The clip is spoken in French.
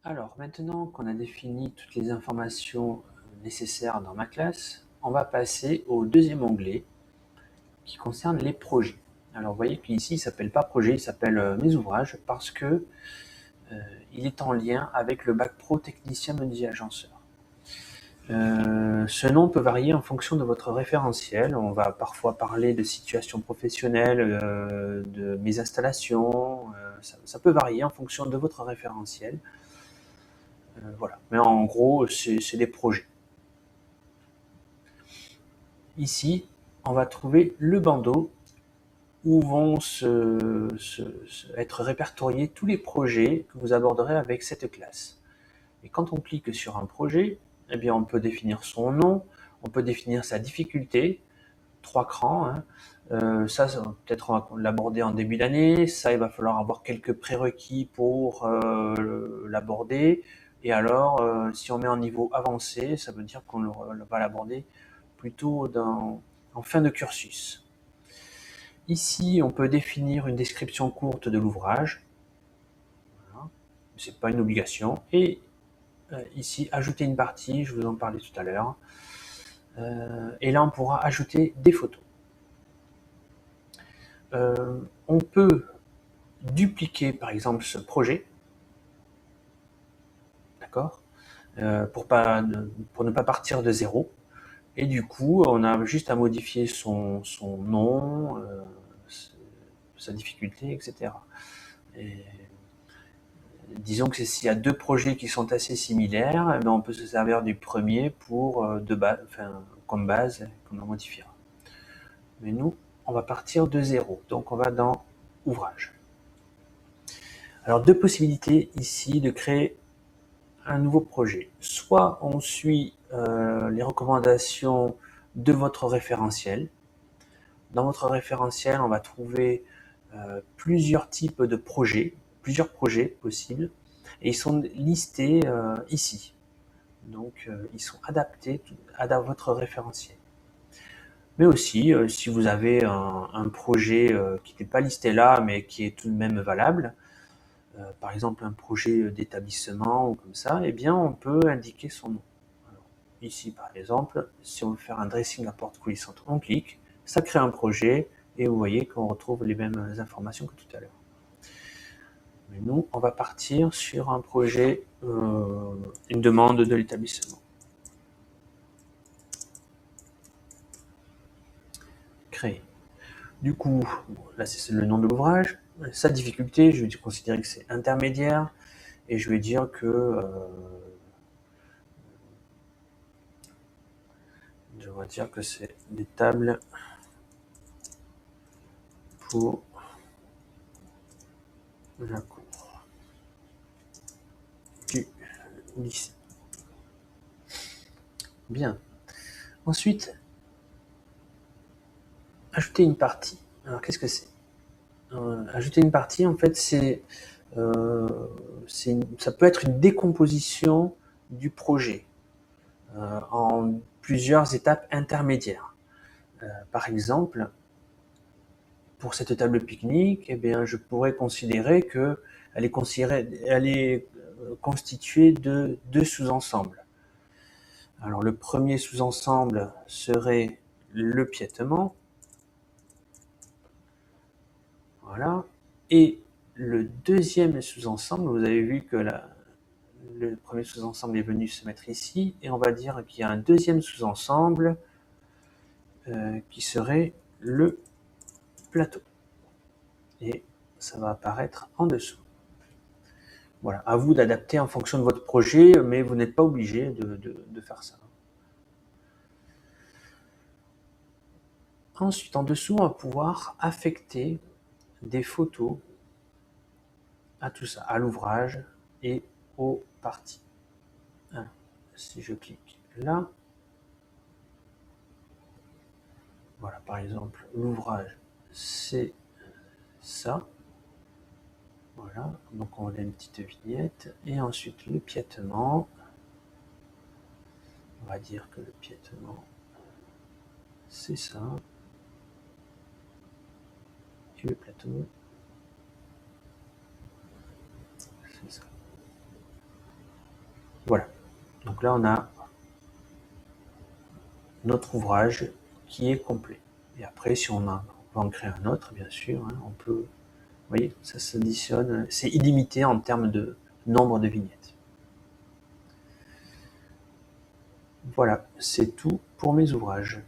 Alors, maintenant qu'on a défini toutes les informations nécessaires dans ma classe, on va passer au deuxième onglet qui concerne les projets. Alors, vous voyez qu'ici, il ne s'appelle pas projet, il s'appelle mes ouvrages parce que il est en lien avec le bac pro technicien menuisier agenceur. Ce nom peut varier en fonction de votre référentiel. On va parfois parler de situation professionnelle, de mes installations. Ça peut varier en fonction de votre référentiel. Voilà. Mais en gros, c'est des projets. Ici, on va trouver le bandeau où vont être répertoriés tous les projets que vous aborderez avec cette classe. Et quand on clique sur un projet, eh bien, on peut définir son nom, on peut définir sa difficulté, 3 crans. Ça peut-être on va l'aborder en début d'année. Ça, il va falloir avoir quelques prérequis pour l'aborder. Et alors, si on met en niveau avancé, ça veut dire qu'on va l'aborder plutôt en fin de cursus. Ici, on peut définir une description courte de l'ouvrage. Voilà. Ce n'est pas une obligation. Et ici, ajouter une partie, je vous en parlais tout à l'heure. Et là, on pourra ajouter des photos. On peut dupliquer, par exemple, ce projet, d'accord, pour ne pas partir de zéro. Et du coup, on a juste à modifier son nom, sa difficulté, etc. Et disons que s'il y a deux projets qui sont assez similaires, on peut se servir du premier pour comme base qu'on a modifiera. Mais nous, on va partir de zéro. Donc on va dans Ouvrage. Alors deux possibilités ici de créer un nouveau projet. Soit on suit les recommandations de votre référentiel. Dans votre référentiel, on va trouver plusieurs types de projets, plusieurs projets possibles, et ils sont listés ici. Donc ils sont adaptés à votre référentiel. Mais aussi, si vous avez un projet qui n'est pas listé là, mais qui est tout de même valable, par exemple un projet d'établissement ou comme ça, eh bien on peut indiquer son nom. Alors, ici par exemple, si on veut faire un dressing à porte coulissante, on clique, ça crée un projet et vous voyez qu'on retrouve les mêmes informations que tout à l'heure. Mais nous, on va partir sur un projet, une demande de l'établissement. Créer. Du coup, là c'est le nom de l'ouvrage. Sa difficulté, je vais considérer que c'est intermédiaire et je vais dire que c'est des tables pour la cour du lycée. Bien. Ensuite, ajouter une partie. Alors qu'est-ce que c'est? Ajouter une partie, en fait, ça peut être une décomposition du projet en plusieurs étapes intermédiaires. Par exemple, pour cette table pique-nique, eh bien, je pourrais considérer qu'elle est constituée de deux sous-ensembles. Alors le premier sous-ensemble serait le piétement. Voilà. Et le deuxième sous-ensemble, vous avez vu que le premier sous-ensemble est venu se mettre ici, et on va dire qu'il y a un deuxième sous-ensemble qui serait le plateau. Et ça va apparaître en dessous. Voilà, à vous d'adapter en fonction de votre projet, mais vous n'êtes pas obligé de faire ça. Ensuite, en dessous, on va pouvoir affecter des photos à tout ça, à l'ouvrage et aux parties. Alors, si je clique là, voilà, par exemple, l'ouvrage, c'est ça. Voilà, donc on a une petite vignette. Et ensuite, le piétement. On va dire que le piétement, c'est ça. Et le plateau, c'est ça. Voilà. Donc là, on a notre ouvrage qui est complet. Et après, si on va en créer un autre, bien sûr, hein, on peut... Vous voyez, ça s'additionne. C'est illimité en termes de nombre de vignettes. Voilà, c'est tout pour mes ouvrages.